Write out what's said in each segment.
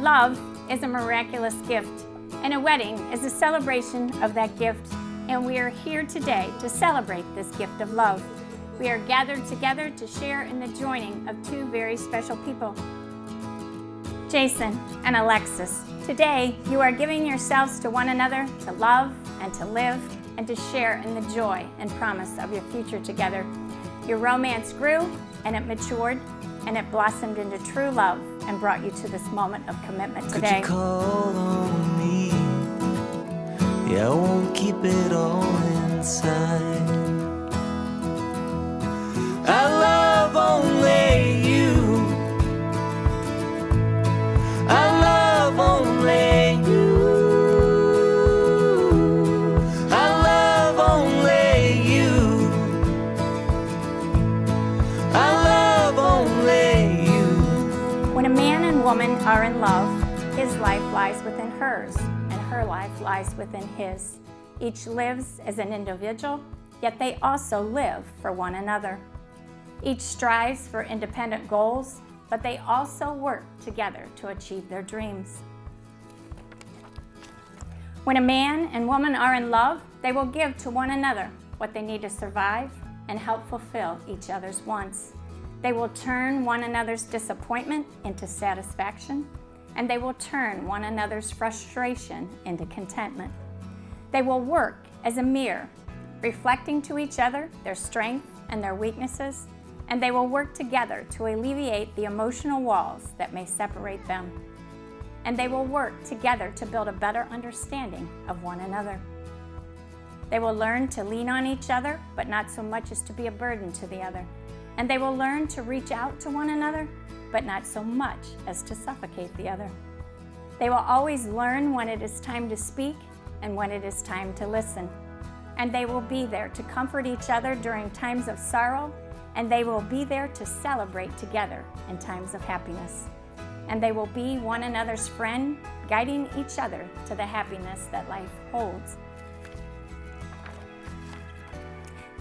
Love is a miraculous gift, and a wedding is a celebration of that gift. And we are here today to celebrate this gift of love. We are gathered together to share in the joining of two very special people, Jason and Alexis. Today, you are giving yourselves to one another to love and to live and to share in the joy and promise of your future together. Your romance grew and it matured and it blossomed into true love and brought you to this moment of commitment today. Could you call on me? Yeah, I won't keep it all inside. I love only you. I love only you. I love only you. I love only you. When a man and woman are in love, his life lies within hers, and her life lies within his. Each lives as an individual, yet they also live for one another. Each strives for independent goals, but they also work together to achieve their dreams. When a man and woman are in love, they will give to one another what they need to survive and help fulfill each other's wants. They will turn one another's disappointment into satisfaction, and they will turn one another's frustration into contentment. They will work as a mirror, reflecting to each other their strengths and their weaknesses, and they will work together to alleviate the emotional walls that may separate them. And they will work together to build a better understanding of one another. They will learn to lean on each other, but not so much as to be a burden to the other. And they will learn to reach out to one another, but not so much as to suffocate the other. They will always learn when it is time to speak and when it is time to listen. And they will be there to comfort each other during times of sorrow, and they will be there to celebrate together in times of happiness. And they will be one another's friend, guiding each other to the happiness that life holds.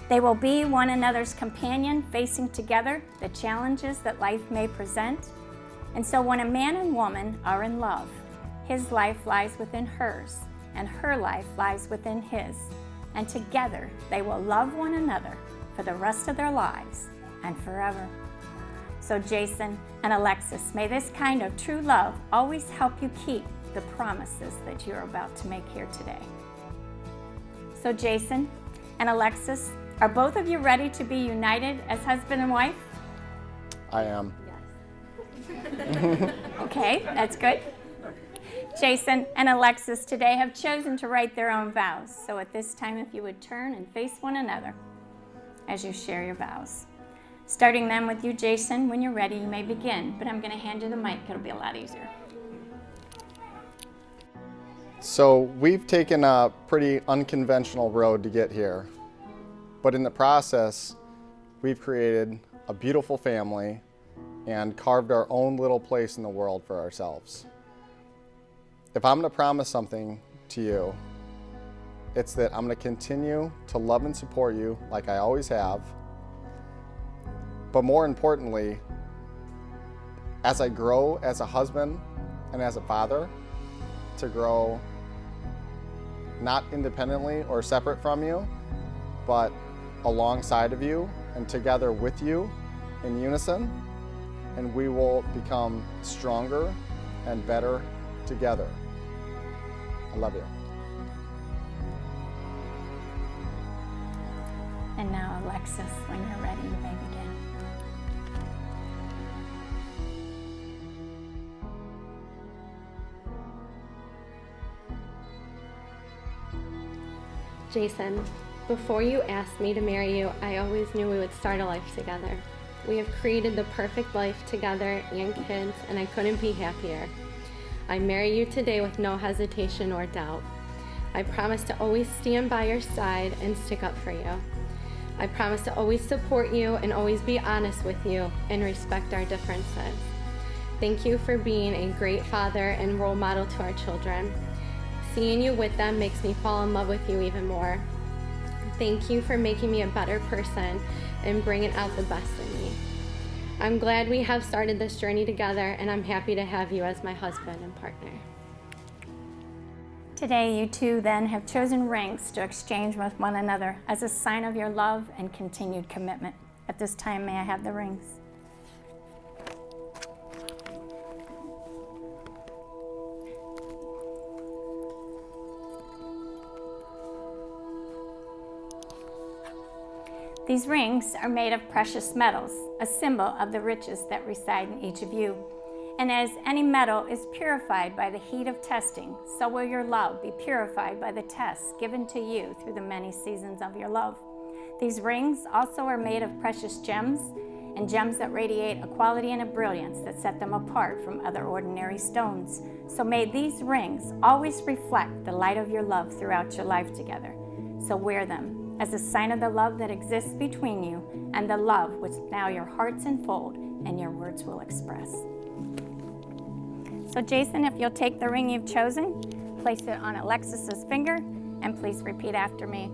They will be one another's companion, facing together the challenges that life may present. And so when a man and woman are in love, his life lies within hers, and her life lies within his. And together they will love one another for the rest of their lives and forever. So Jason and Alexis, may this kind of true love always help you keep the promises that you're about to make here today. So Jason and Alexis, are both of you ready to be united as husband and wife? I am. Yes. Okay, that's good. Jason and Alexis today have chosen to write their own vows. So at this time, if you would turn and face one another as you share your vows. Starting then with you, Jason, when you're ready, you may begin, but I'm going to hand you the mic. It'll be a lot easier. So we've taken a pretty unconventional road to get here, but in the process, we've created a beautiful family and carved our own little place in the world for ourselves. If I'm going to promise something to you, it's that I'm going to continue to love and support you like I always have, but more importantly, as I grow as a husband and as a father, to grow not independently or separate from you, but alongside of you and together with you in unison, and we will become stronger and better together. I love you. And now, Alexis, when you're ready, you may begin. Jason, before you asked me to marry you, I always knew we would start a life together. We have created the perfect life together and kids, and I couldn't be happier. I marry you today with no hesitation or doubt. I promise to always stand by your side and stick up for you. I promise to always support you and always be honest with you and respect our differences. Thank you for being a great father and role model to our children. Seeing you with them makes me fall in love with you even more. Thank you for making me a better person and bringing out the best in me. I'm glad we have started this journey together, and I'm happy to have you as my husband and partner. Today, you two then have chosen rings to exchange with one another as a sign of your love and continued commitment. At this time, may I have the rings? These rings are made of precious metals, a symbol of the riches that reside in each of you. And as any metal is purified by the heat of testing, so will your love be purified by the tests given to you through the many seasons of your love. These rings also are made of precious gems, and gems that radiate a quality and a brilliance that set them apart from other ordinary stones. So may these rings always reflect the light of your love throughout your life together. So wear them as a sign of the love that exists between you and the love which now your hearts enfold and your words will express. So Jason, if you'll take the ring you've chosen, place it on Alexis's finger, and please repeat after me.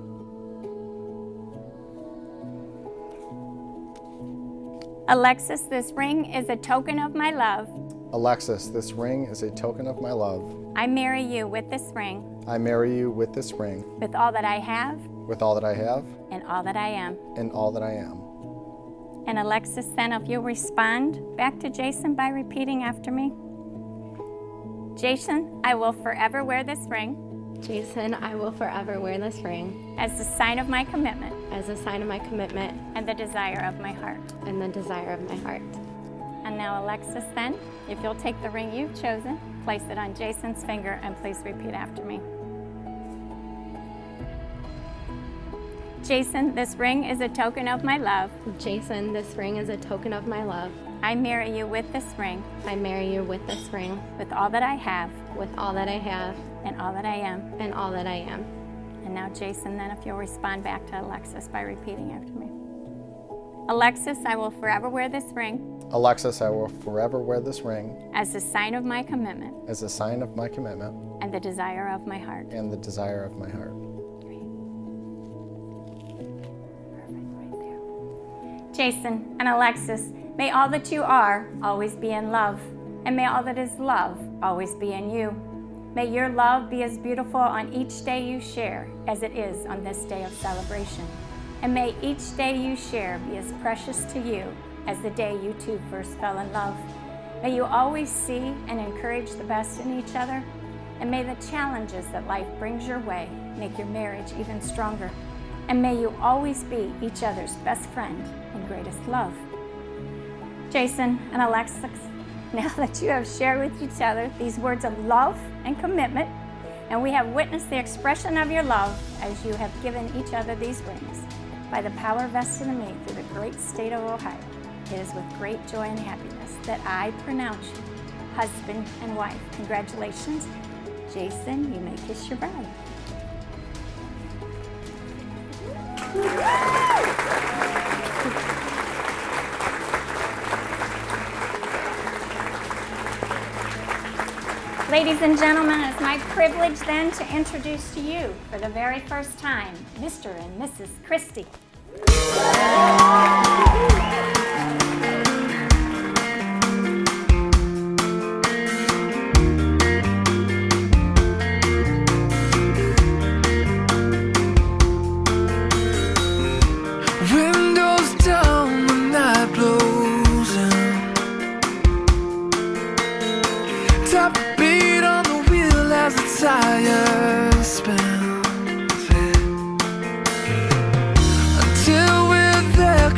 Alexis, this ring is a token of my love. Alexis, this ring is a token of my love. I marry you with this ring, I marry you with this ring, with all that I have with all that I have and all that I am. and all that I am. And Alexis, then if you'll respond back to Jason by repeating after me. Jason, I will forever wear this ring Jason, I will forever wear this ring as a sign of my commitment as a sign of my commitment and the desire of my heart. and the desire of my heart. And now Alexis, then, if you'll take the ring you've chosen, place it on Jason's finger, and please repeat after me. Jason, this ring is a token of my love. Jason, this ring is a token of my love. I marry you with this ring, I marry you with this ring, with all that I have with all that I have and all that I am. and all that I am. And now Jason, then if you'll respond back to Alexis by repeating after me. Alexis, I will forever wear this ring Alexis, I will forever wear this ring as a sign of my commitment as a sign of my commitment and the desire of my heart. and the desire of my heart. Perfect, right there. Jason and Alexis, may all that you are always be in love, and may all that is love always be in you. May your love be as beautiful on each day you share as it is on this day of celebration. And may each day you share be as precious to you as the day you two first fell in love. May you always see and encourage the best in each other, and may the challenges that life brings your way make your marriage even stronger. And may you always be each other's best friend and greatest love. Jason and Alexis, now that you have shared with each other these words of love and commitment, and we have witnessed the expression of your love as you have given each other these rings, by the power vested in me through the great state of Ohio, it is with great joy and happiness that I pronounce you husband and wife. Congratulations. Jason, you may kiss your bride. Ladies and gentlemen, it's my privilege then to introduce to you for the very first time, Mr. and Mrs. Christie. Windows down, the night blows in. Top beat on the wheel as the tires spin. Until we're there,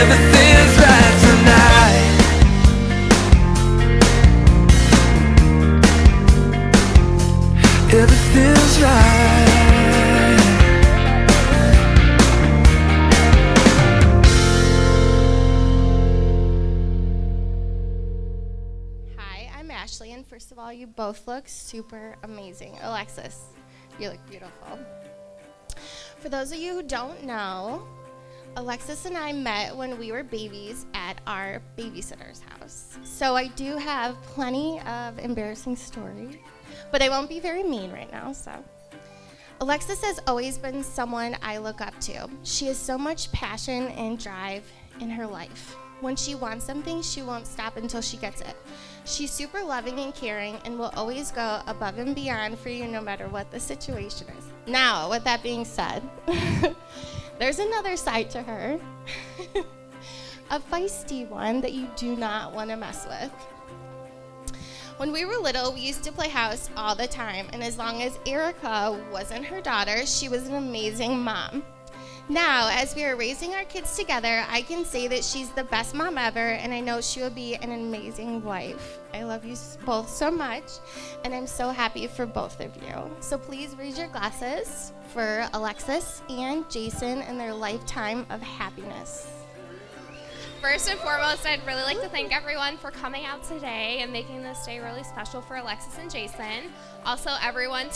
Everything's right tonight. Everything's right. Hi, I'm Ashley, and first of all, you both look super amazing. Alexis, you look beautiful. For those of you who don't know, Alexis and I met when we were babies at our babysitter's house. So I do have plenty of embarrassing stories, but I won't be very mean right now, so. Alexis has always been someone I look up to. She has so much passion and drive in her life. When she wants something, she won't stop until she gets it. She's super loving and caring and will always go above and beyond for you no matter what the situation is. Now, with that being said, there's another side to her, a feisty one that you do not want to mess with. When we were little, we used to play house all the time, and as long as Erica wasn't her daughter, she was an amazing mom. Now, as we are raising our kids together, I can say that she's the best mom ever, and I know she will be an amazing wife. I love you both so much, and I'm so happy for both of you. So please raise your glasses for Alexis and Jason and their lifetime of happiness. First and foremost, I'd really like to thank everyone for coming out today and making this day really special for Alexis and Jason. Also, everyone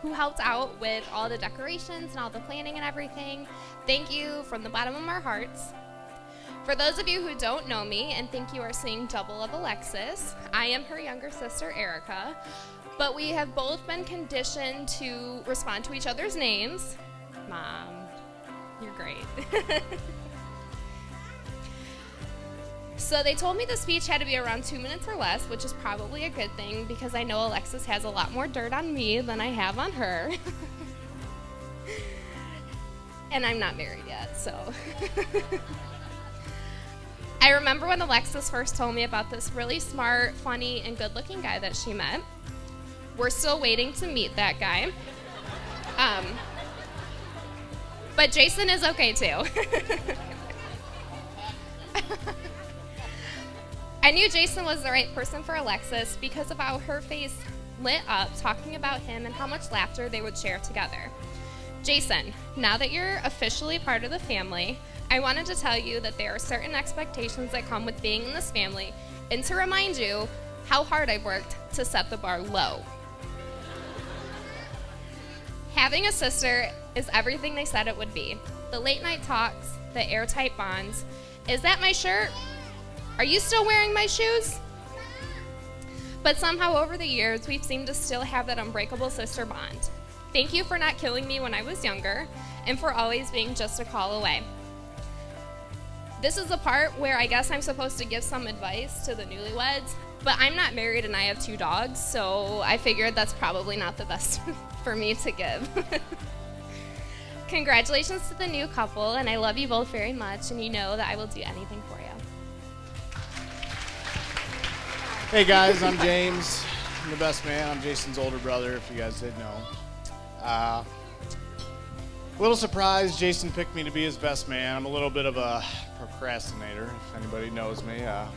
who helped out with all the decorations and all the planning and everything. Thank you from the bottom of our hearts. For those of you who don't know me and think you are seeing double of Alexis, I am her younger sister, Erica, but we have both been conditioned to respond to each other's names. Mom, you're great. So they told me the speech had to be around 2 minutes or less, which is probably a good thing because I know Alexis has a lot more dirt on me than I have on her. And I'm not married yet, so. I remember when Alexis first told me about this really smart, funny, and good-looking guy that she met. We're still waiting to meet that guy. But Jason is okay too. I knew Jason was the right person for Alexis because of how her face lit up talking about him and how much laughter they would share together. Jason, now that you're officially part of the family, I wanted to tell you that there are certain expectations that come with being in this family and to remind you how hard I've worked to set the bar low. Having a sister is everything they said it would be. The late night talks, the airtight bonds. Is that my shirt? Are you still wearing my shoes? But somehow over the years, we've seemed to still have that unbreakable sister bond. Thank you for not killing me when I was younger, and for always being just a call away. This is the part where I guess I'm supposed to give some advice to the newlyweds, but I'm not married and I have 2 dogs, so I figured that's probably not the best for me to give. Congratulations to the new couple, and I love you both very much, and you know that I will do anything for you. Hey guys, I'm James. I'm the best man. I'm Jason's older brother, if you guys didn't know. A little surprised Jason picked me to be his best man. I'm a little bit of a procrastinator, if anybody knows me. A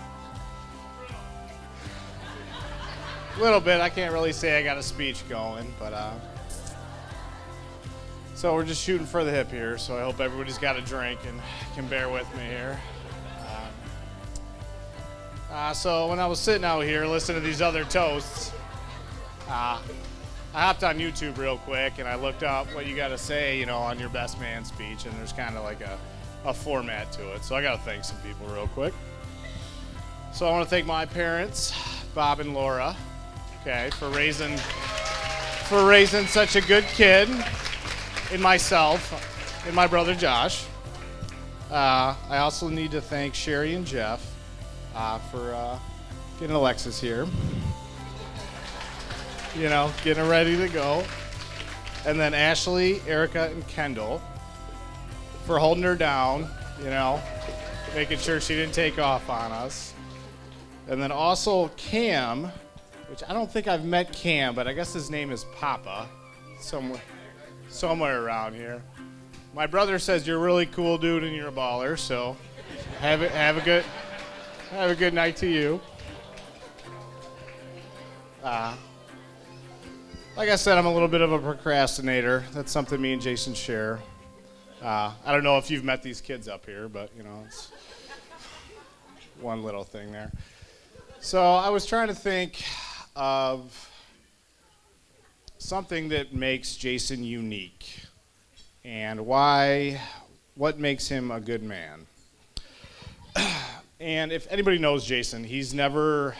little bit. I can't really say I got a speech going, but so we're just shooting for the hip here, so I hope everybody's got a drink and can bear with me here. So when I was sitting out here listening to these other toasts, I hopped on YouTube real quick and I looked up what you got to say, on your best man speech, and there's kind of like a format to it. So I got to thank some people real quick. So I want to thank my parents, Bob and Laura, for raising such a good kid in myself and my brother Josh. I also need to thank Sherry and Jeff for getting Alexis here. Getting her ready to go. And then Ashley, Erica, and Kendall for holding her down, making sure she didn't take off on us. And then also Cam, which I don't think I've met Cam, but I guess his name is Papa, somewhere around here. My brother says you're a really cool dude and you're a baller, so Have a good night to you. Like I said, I'm a little bit of a procrastinator. That's something me and Jason share. I don't know if you've met these kids up here, but it's one little thing there. So I was trying to think of something that makes Jason unique and what makes him a good man. And if anybody knows Jason, he's never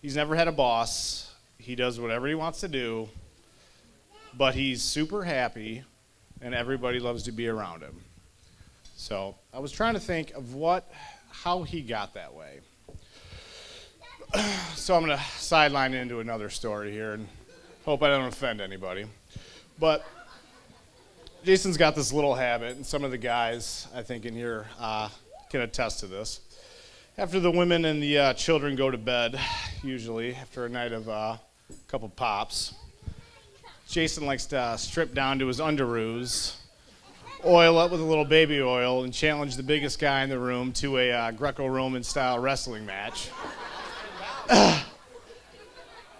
had a boss. He does whatever he wants to do, but he's super happy and everybody loves to be around him. So I was trying to think of how he got that way. So I'm going to sideline into another story here and hope I don't offend anybody. But Jason's got this little habit, and some of the guys, I think, in here can attest to this. After the women and the children go to bed, usually after a night of a couple pops, Jason likes to strip down to his underoos, oil up with a little baby oil, and challenge the biggest guy in the room to a Greco-Roman style wrestling match.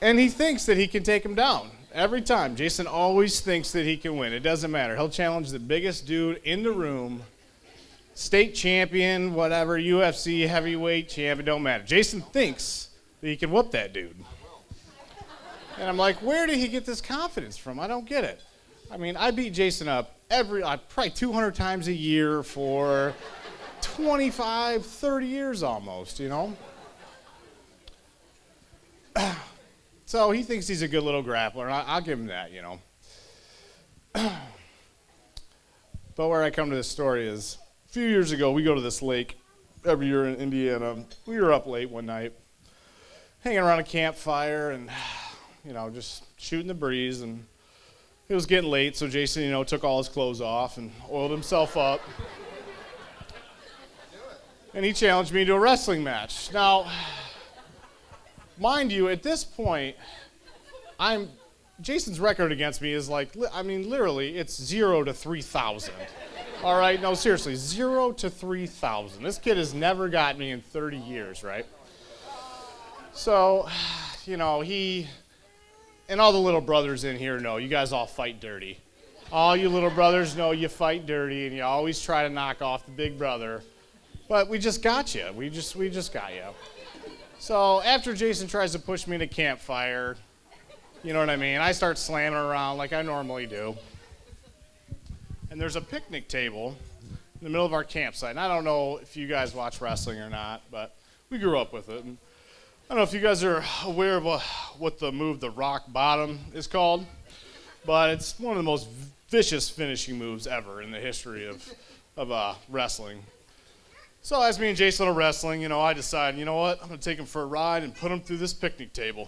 And he thinks that he can take him down. Every time. Jason always thinks that he can win. It doesn't matter. He'll challenge the biggest dude in the room, state champion, whatever, UFC, heavyweight champion, don't matter. Jason thinks that he can whoop that dude. And I'm like, where did he get this confidence from? I don't get it. I mean, I beat Jason up probably 200 times a year for 25, 30 years almost, So he thinks he's a good little grappler, and I'll give him that, But where I come to this story is, a few years ago, we go to this lake every year in Indiana. We were up late one night, hanging around a campfire and, just shooting the breeze. And it was getting late, so Jason, took all his clothes off and oiled himself up. And he challenged me to a wrestling match. Now, mind you, at this point, Jason's record against me is literally, it's 0 to 3,000. All right, no, seriously, 0 to 3,000. This kid has never got me in 30 years, right? So, he, and all the little brothers in here know, you guys all fight dirty. All you little brothers know you fight dirty, and you always try to knock off the big brother. But we just got you. We just got you. So after Jason tries to push me in a campfire, you know what I mean, I start slamming around like I normally do. And there's a picnic table in the middle of our campsite. And I don't know if you guys watch wrestling or not, but we grew up with it. And I don't know if you guys are aware of what the move, the rock bottom, is called, but it's one of the most vicious finishing moves ever in the history of wrestling. So as me and Jason are wrestling, I decide, you know what, I'm going to take him for a ride and put him through this picnic table.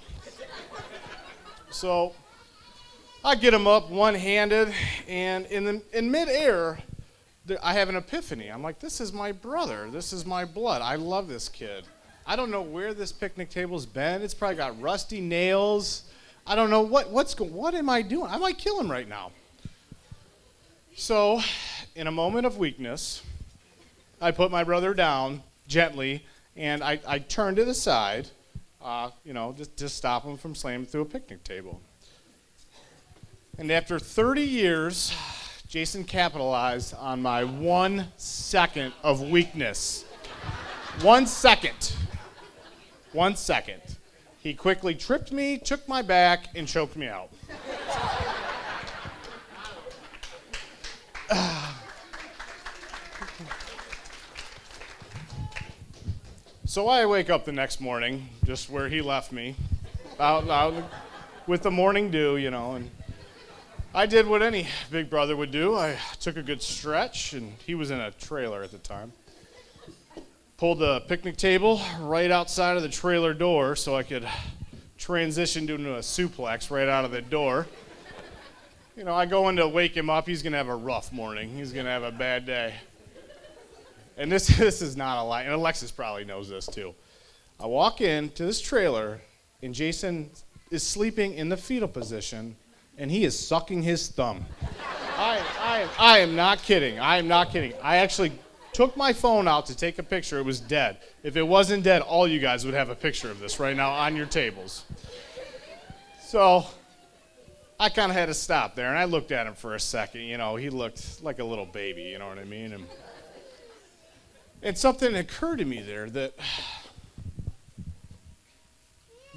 So I get him up one-handed, and in midair, I have an epiphany. I'm like, this is my brother. This is my blood. I love this kid. I don't know where this picnic table's been. It's probably got rusty nails. I don't know what am I doing? I might kill him right now. So in a moment of weakness, I put my brother down gently, and I turn to the side, just stop him from slamming through a picnic table. And after 30 years, Jason capitalized on my 1 second of weakness. 1 second. 1 second. He quickly tripped me, took my back, and choked me out. So I wake up the next morning, just where he left me, out with the morning dew, and I did what any big brother would do. I took a good stretch, and he was in a trailer at the time. Pulled the picnic table right outside of the trailer door so I could transition into a suplex right out of the door. I go in to wake him up. He's going to have a rough morning. He's going to have a bad day. And this is not a lie, and Alexis probably knows this too. I walk into this trailer, and Jason is sleeping in the fetal position, and he is sucking his thumb. I am not kidding. I am not kidding. I actually took my phone out to take a picture. It was dead. If it wasn't dead, all you guys would have a picture of this right now on your tables. So I kind of had to stop there, and I looked at him for a second. You know, he looked like a little baby, you know what I mean? And something occurred to me there that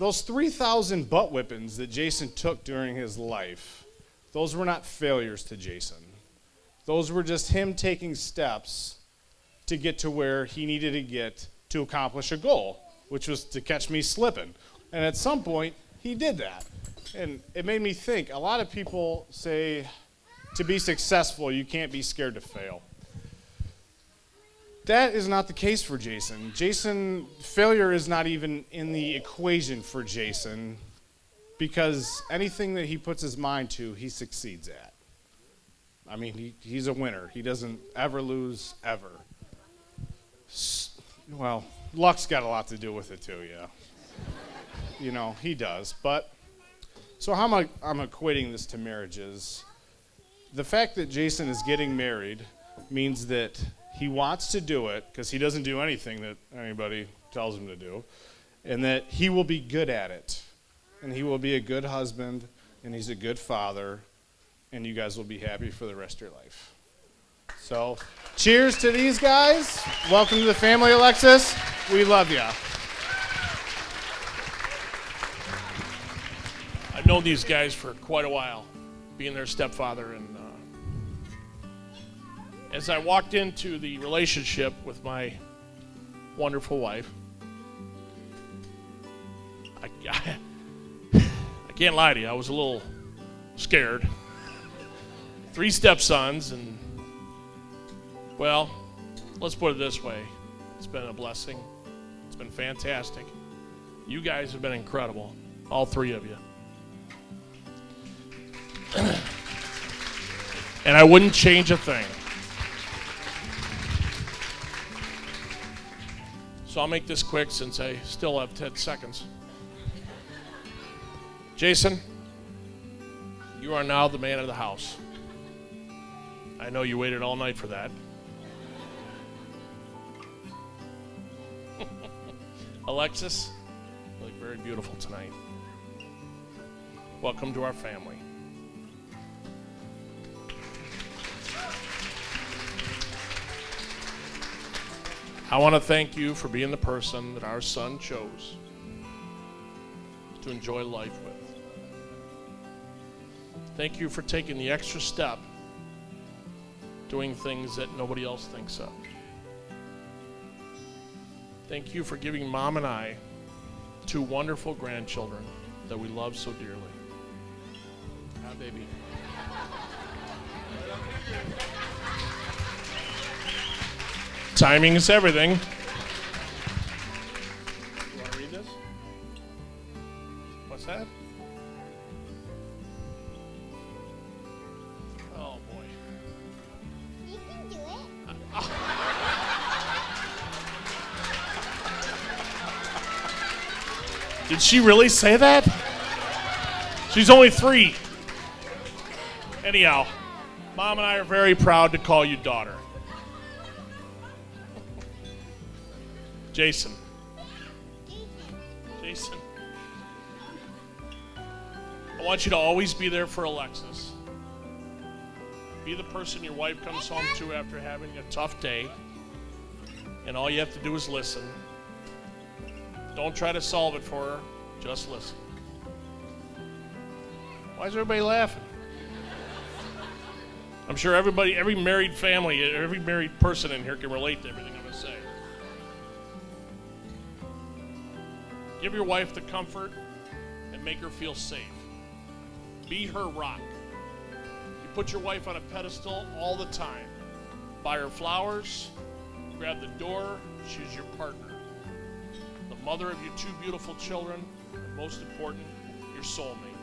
those 3,000 butt whippings that Jason took during his life, those were not failures to Jason. Those were just him taking steps to get to where he needed to get to accomplish a goal, which was to catch me slipping. And at some point, he did that. And it made me think, a lot of people say to be successful, you can't be scared to fail. That is not the case for Jason. Failure is not even in the equation for Jason, because anything that he puts his mind to, he succeeds at. I mean, he's a winner. He doesn't ever lose, ever. Well, luck's got a lot to do with it too, yeah. You know, he does. But, so how I'm equating this to marriages. The fact that Jason is getting married means that he wants to do it because he doesn't do anything that anybody tells him to do, and that he will be good at it. And he will be a good husband, and he's a good father, and you guys will be happy for the rest of your life. So, cheers to these guys. Welcome to the family, Alexis. We love you. I've known these guys for quite a while, being their stepfather, and as I walked into the relationship with my wonderful wife, I can't lie to you, I was a little scared. 3 stepsons, and, well, let's put it this way. It's been a blessing. It's been fantastic. You guys have been incredible, all 3 of you. And I wouldn't change a thing. So I'll make this quick since I still have 10 seconds. Jason, you are now the man of the house. I know you waited all night for that. Alexis, you look very beautiful tonight. Welcome to our family. I want to thank you for being the person that our son chose to enjoy life with. Thank you for taking the extra step, doing things that nobody else thinks of. Thank you for giving Mom and I 2 wonderful grandchildren that we love so dearly. Hi, baby. Timing is everything. You want to read this? What's that? Oh, boy. You can do it. Did she really say that? She's only 3. Anyhow, Mom and I are very proud to call you daughter. Jason. I want you to always be there for Alexis. Be the person your wife comes home to after having a tough day, and all you have to do is listen. Don't try to solve it for her, just listen. Why is everybody laughing? I'm sure every married family, every married person in here can relate to everything I'm going to say. Give your wife the comfort and make her feel safe. Be her rock. You put your wife on a pedestal all the time. Buy her flowers, grab the door, she's your partner. The mother of your 2 beautiful children, and most important, your soulmate.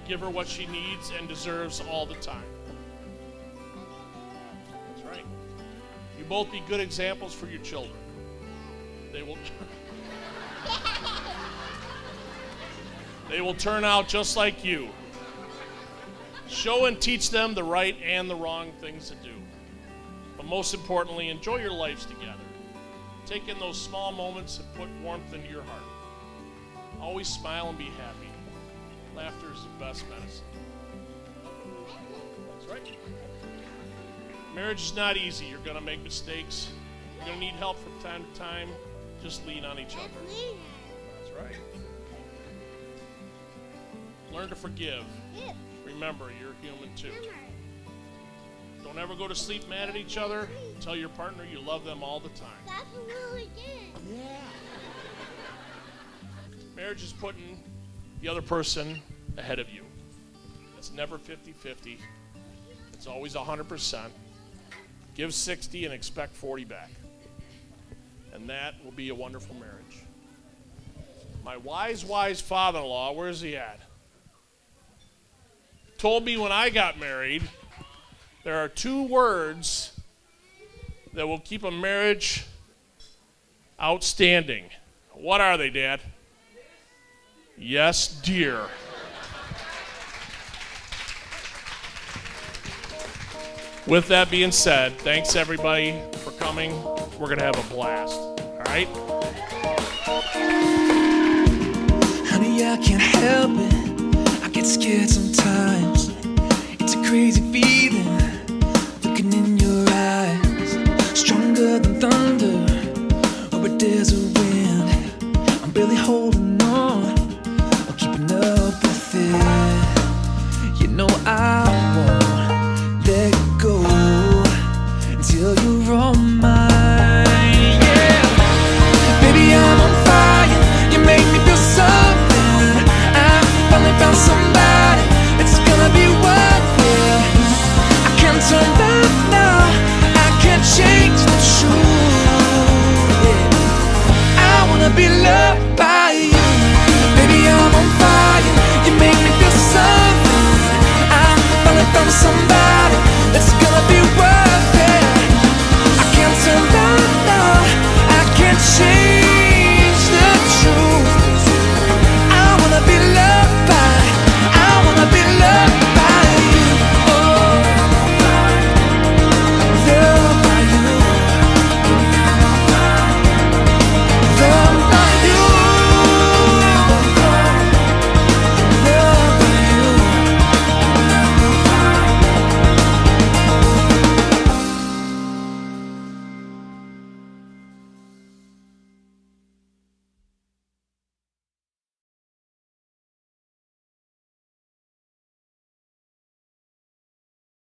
Give her what she needs and deserves all the time. That's right. You both be good examples for your children. They will turn out just like you. Show and teach them the right and the wrong things to do. But most importantly, enjoy your lives together. Take in those small moments and put warmth into your heart. Always smile and be happy. Laughter is the best medicine. That's right. Marriage is not easy. You're going to make mistakes. You're going to need help from time to time. Just lean on each other. That's right. Learn to forgive. Remember, you're human too. Don't ever go to sleep mad at each other. Tell your partner you love them all the time. That's really good. Yeah. Marriage is putting the other person ahead of you. It's never 50-50. It's always 100%. Give 60 and expect 40 back. And that will be a wonderful marriage. My wise father-in-law, where's he at? Told me when I got married, there are 2 words that will keep a marriage outstanding. What are they, Dad? Yes, dear. With that being said, thanks everybody for coming. We're going to have a blast. All right? Honey, I can't help it. I get scared sometimes. It's a crazy feeling, looking in your eyes. Stronger than thunder, or a desert wind. I'm barely holding on, I'm keeping up with it. You know I won't let go until you're on my